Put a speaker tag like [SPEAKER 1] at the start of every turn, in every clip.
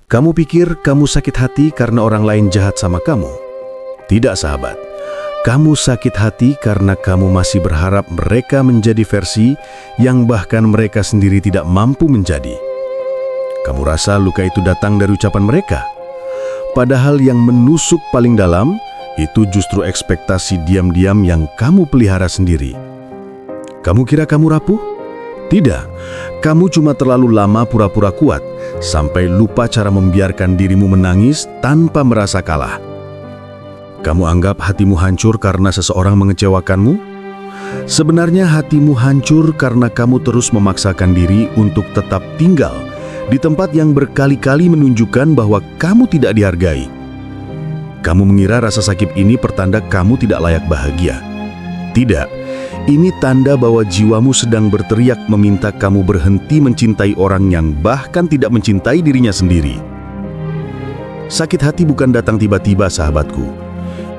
[SPEAKER 1] Kamu pikir kamu sakit hati karena orang lain jahat sama kamu? Tidak, sahabat. Kamu sakit hati karena kamu masih berharap mereka menjadi versi yang bahkan mereka sendiri tidak mampu menjadi. Kamu rasa luka itu datang dari ucapan mereka? Padahal yang menusuk paling dalam itu justru ekspektasi diam-diam yang kamu pelihara sendiri. Kamu kira kamu rapuh? Tidak, kamu cuma terlalu lama pura-pura kuat sampai lupa cara membiarkan dirimu menangis tanpa merasa kalah. Kamu anggap hatimu hancur karena seseorang mengecewakanmu? Sebenarnya hatimu hancur karena kamu terus memaksakan diri untuk tetap tinggal di tempat yang berkali-kali menunjukkan bahwa kamu tidak dihargai. Kamu mengira rasa sakit ini pertanda kamu tidak layak bahagia. Tidak, ini tanda bahwa jiwamu sedang berteriak meminta kamu berhenti mencintai orang yang bahkan tidak mencintai dirinya sendiri. Sakit hati bukan datang tiba-tiba, sahabatku.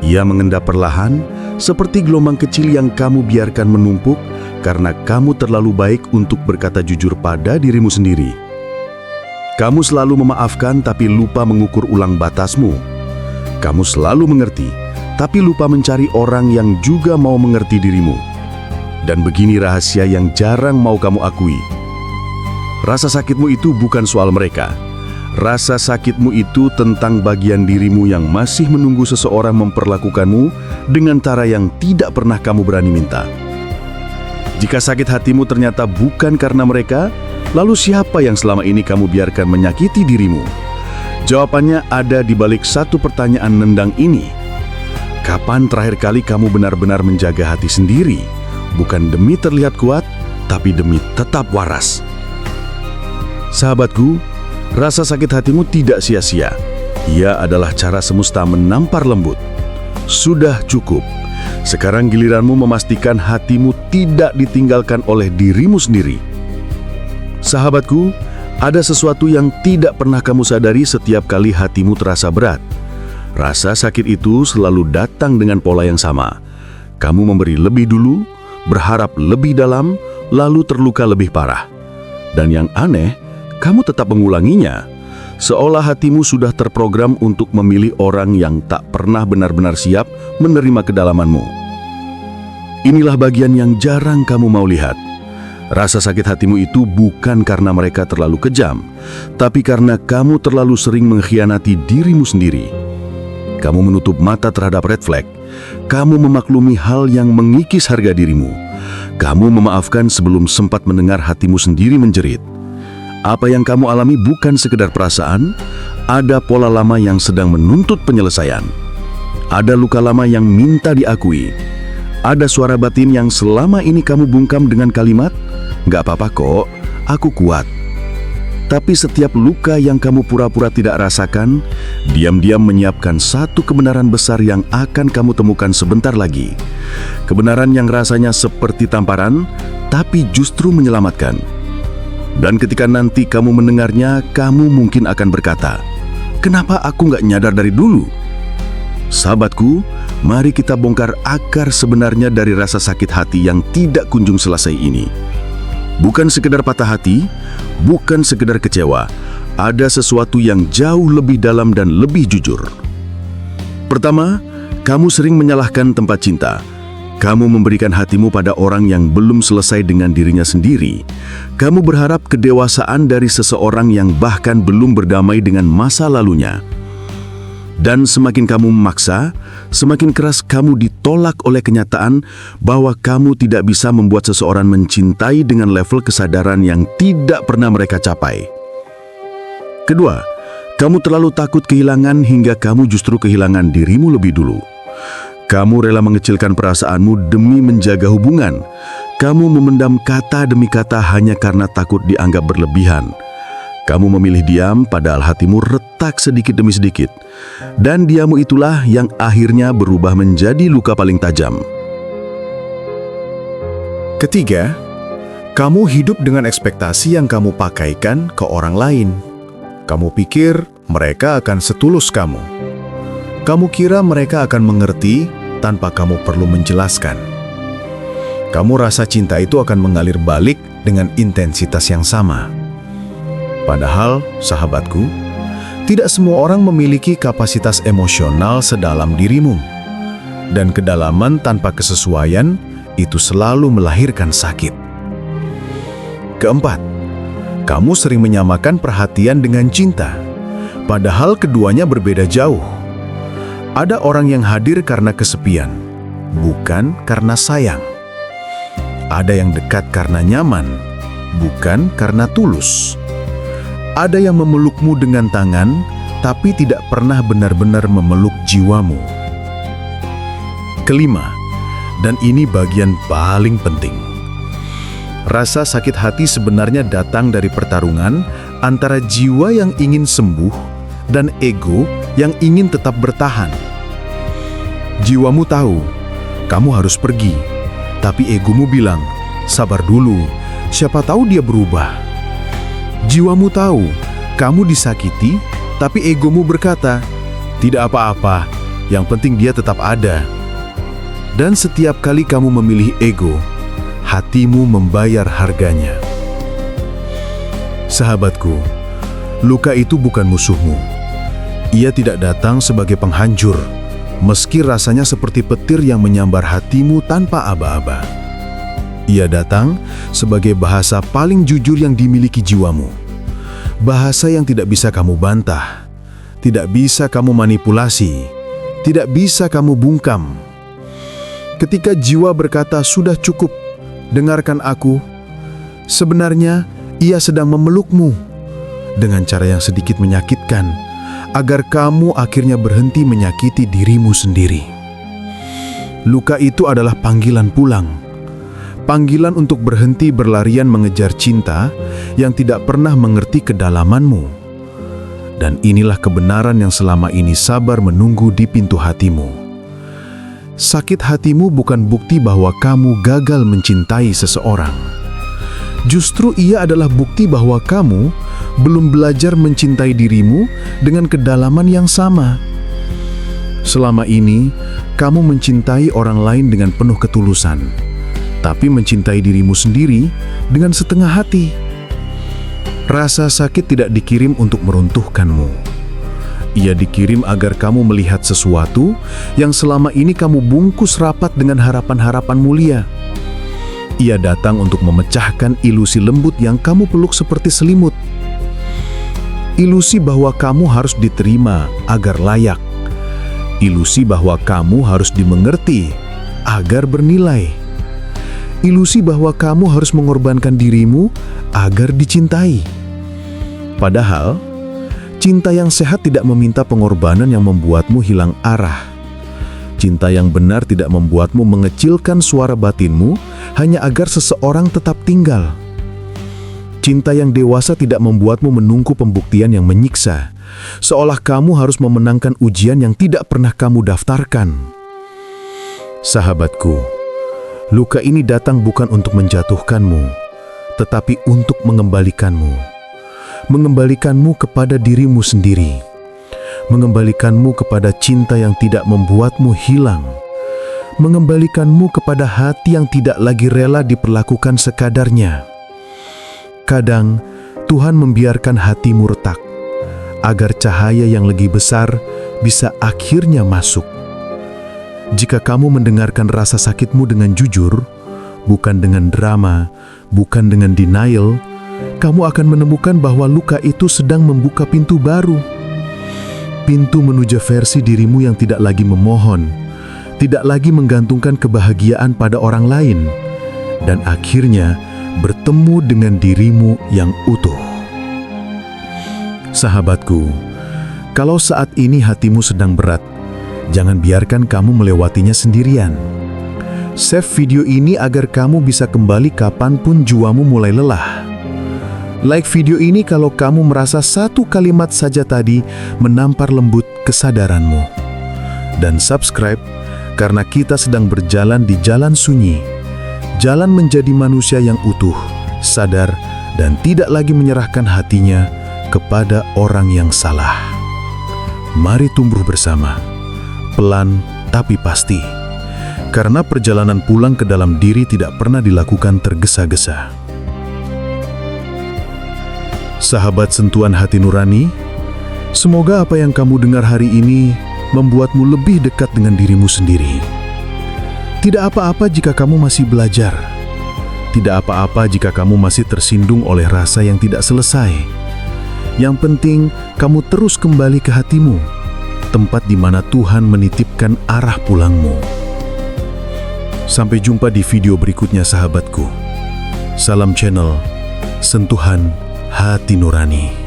[SPEAKER 1] Ia mengendap perlahan, seperti gelombang kecil yang kamu biarkan menumpuk karena kamu terlalu baik untuk berkata jujur pada dirimu sendiri. Kamu selalu memaafkan tapi lupa mengukur ulang batasmu. Kamu selalu mengerti, tapi lupa mencari orang yang juga mau mengerti dirimu. Dan begini rahasia yang jarang mau kamu akui. Rasa sakitmu itu bukan soal mereka. Rasa sakitmu itu tentang bagian dirimu yang masih menunggu seseorang memperlakukanmu dengan cara yang tidak pernah kamu berani minta. Jika sakit hatimu ternyata bukan karena mereka, lalu siapa yang selama ini kamu biarkan menyakiti dirimu? Jawabannya ada di balik satu pertanyaan nendang ini. Kapan terakhir kali kamu benar-benar menjaga hati sendiri? Bukan demi terlihat kuat, tapi demi tetap waras. Sahabatku, rasa sakit hatimu tidak sia-sia. Ia adalah cara semesta menampar lembut. Sudah cukup. Sekarang giliranmu memastikan hatimu tidak ditinggalkan oleh dirimu sendiri. Sahabatku, ada sesuatu yang tidak pernah kamu sadari setiap kali hatimu terasa berat. Rasa sakit itu selalu datang dengan pola yang sama. Kamu memberi lebih dulu, berharap lebih dalam, lalu terluka lebih parah. Dan yang aneh, kamu tetap mengulanginya, seolah hatimu sudah terprogram untuk memilih orang yang tak pernah benar-benar siap menerima kedalamanmu. Inilah bagian yang jarang kamu mau lihat. Rasa sakit hatimu itu bukan karena mereka terlalu kejam, tapi karena kamu terlalu sering mengkhianati dirimu sendiri. Kamu menutup mata terhadap red flag. Kamu memaklumi hal yang mengikis harga dirimu. Kamu memaafkan sebelum sempat mendengar hatimu sendiri menjerit. Apa yang kamu alami bukan sekedar perasaan, ada pola lama yang sedang menuntut penyelesaian. Ada luka lama yang minta diakui. Ada suara batin yang selama ini kamu bungkam dengan kalimat, "Gak apa-apa kok, aku kuat." Tapi setiap luka yang kamu pura-pura tidak rasakan, diam-diam menyiapkan satu kebenaran besar yang akan kamu temukan sebentar lagi. Kebenaran yang rasanya seperti tamparan, tapi justru menyelamatkan. Dan ketika nanti kamu mendengarnya, kamu mungkin akan berkata, "Kenapa aku gak nyadar dari dulu?" Sahabatku, mari kita bongkar akar sebenarnya dari rasa sakit hati yang tidak kunjung selesai ini. Bukan sekedar patah hati, bukan sekedar kecewa, ada sesuatu yang jauh lebih dalam dan lebih jujur. Pertama, kamu sering menyalahkan tempat cinta. Kamu memberikan hatimu pada orang yang belum selesai dengan dirinya sendiri. Kamu berharap kedewasaan dari seseorang yang bahkan belum berdamai dengan masa lalunya. Dan semakin kamu memaksa, semakin keras kamu ditolak oleh kenyataan bahwa kamu tidak bisa membuat seseorang mencintai dengan level kesadaran yang tidak pernah mereka capai. Kedua, kamu terlalu takut kehilangan hingga kamu justru kehilangan dirimu lebih dulu. Kamu rela mengecilkan perasaanmu demi menjaga hubungan. Kamu memendam kata demi kata hanya karena takut dianggap berlebihan. Kamu memilih diam padahal hatimu retak sedikit demi sedikit. Dan diammu itulah yang akhirnya berubah menjadi luka paling tajam.
[SPEAKER 2] Ketiga, kamu hidup dengan ekspektasi yang kamu pakaikan ke orang lain. Kamu pikir mereka akan setulus kamu. Kamu kira mereka akan mengerti tanpa kamu perlu menjelaskan. Kamu rasa cinta itu akan mengalir balik dengan intensitas yang sama. Padahal, sahabatku, Tidak semua orang memiliki kapasitas emosional sedalam dirimu. Dan kedalaman tanpa kesesuaian itu selalu melahirkan sakit. Keempat, kamu sering menyamakan perhatian dengan cinta, padahal keduanya berbeda jauh. Ada orang yang hadir karena kesepian, bukan karena sayang. Ada yang dekat karena nyaman, bukan karena tulus. Ada yang memelukmu dengan tangan, tapi tidak pernah benar-benar memeluk jiwamu. Kelima, dan ini bagian paling penting. Rasa sakit hati sebenarnya datang dari pertarungan antara jiwa yang ingin sembuh dan ego yang ingin tetap bertahan. Jiwamu tahu, kamu harus pergi, tapi egomu bilang, sabar dulu, siapa tahu dia berubah. Jiwamu tahu, kamu disakiti, tapi egomu berkata, tidak apa-apa, yang penting dia tetap ada. Dan setiap kali kamu memilih ego, hatimu membayar harganya. Sahabatku, luka itu bukan musuhmu. Ia tidak datang sebagai penghancur, meski rasanya seperti petir yang menyambar hatimu tanpa aba-aba. Ia datang sebagai bahasa paling jujur yang dimiliki jiwamu. Bahasa yang tidak bisa kamu bantah, tidak bisa kamu manipulasi, tidak bisa kamu bungkam. Ketika jiwa berkata, sudah cukup, dengarkan aku, sebenarnya ia sedang memelukmu dengan cara yang sedikit menyakitkan, agar kamu akhirnya berhenti menyakiti dirimu sendiri. Luka itu adalah panggilan pulang. Panggilan untuk berhenti berlarian mengejar cinta yang tidak pernah mengerti kedalamanmu. Dan inilah kebenaran yang selama ini sabar menunggu di pintu hatimu. Sakit hatimu bukan bukti bahwa kamu gagal mencintai seseorang. Justru ia adalah bukti bahwa kamu belum belajar mencintai dirimu dengan kedalaman yang sama. Selama ini, kamu mencintai orang lain dengan penuh ketulusan, tapi mencintai dirimu sendiri dengan setengah hati. Rasa sakit tidak dikirim untuk meruntuhkanmu. Ia dikirim agar kamu melihat sesuatu yang selama ini kamu bungkus rapat dengan harapan-harapan mulia. Ia datang untuk memecahkan ilusi lembut yang kamu peluk seperti selimut. Ilusi bahwa kamu harus diterima agar layak. Ilusi bahwa kamu harus dimengerti agar bernilai. Ilusi bahwa kamu harus mengorbankan dirimu agar dicintai. Padahal, cinta yang sehat tidak meminta pengorbanan yang membuatmu hilang arah. Cinta yang benar tidak membuatmu mengecilkan suara batinmu hanya agar seseorang tetap tinggal. Cinta yang dewasa tidak membuatmu menunggu pembuktian yang menyiksa, seolah kamu harus memenangkan ujian yang tidak pernah kamu daftarkan. Sahabatku, luka ini datang bukan untuk menjatuhkanmu, tetapi untuk mengembalikanmu. Mengembalikanmu kepada dirimu sendiri. Mengembalikanmu kepada cinta yang tidak membuatmu hilang. Mengembalikanmu kepada hati yang tidak lagi rela diperlakukan sekadarnya. Kadang, Tuhan membiarkan hatimu retak, agar cahaya yang lebih besar bisa akhirnya masuk. Jika kamu mendengarkan rasa sakitmu dengan jujur, bukan dengan drama, bukan dengan denial, kamu akan menemukan bahwa luka itu sedang membuka pintu baru. Pintu menuju versi dirimu yang tidak lagi memohon, tidak lagi menggantungkan kebahagiaan pada orang lain, dan akhirnya bertemu dengan dirimu yang utuh. Sahabatku, kalau saat ini hatimu sedang berat, jangan biarkan kamu melewatinya sendirian. Save video ini agar kamu bisa kembali kapanpun jiwamu mulai lelah. Like video ini kalau kamu merasa satu kalimat saja tadi menampar lembut kesadaranmu. Dan subscribe karena kita sedang berjalan di jalan sunyi. Jalan menjadi manusia yang utuh, sadar, dan tidak lagi menyerahkan hatinya kepada orang yang salah. Mari tumbuh bersama, pelan tapi pasti. Karena perjalanan pulang ke dalam diri tidak pernah dilakukan tergesa-gesa. Sahabat sentuhan hati nurani,
[SPEAKER 1] Semoga apa yang kamu dengar hari ini membuatmu lebih dekat dengan dirimu sendiri. Tidak apa-apa jika kamu masih belajar. Tidak apa-apa jika kamu masih tersinggung oleh rasa yang tidak selesai. Yang penting, kamu terus kembali ke hatimu, tempat di mana Tuhan menitipkan arah pulangmu. Sampai jumpa di video berikutnya, sahabatku. Salam channel Sentuhan Hati Nurani.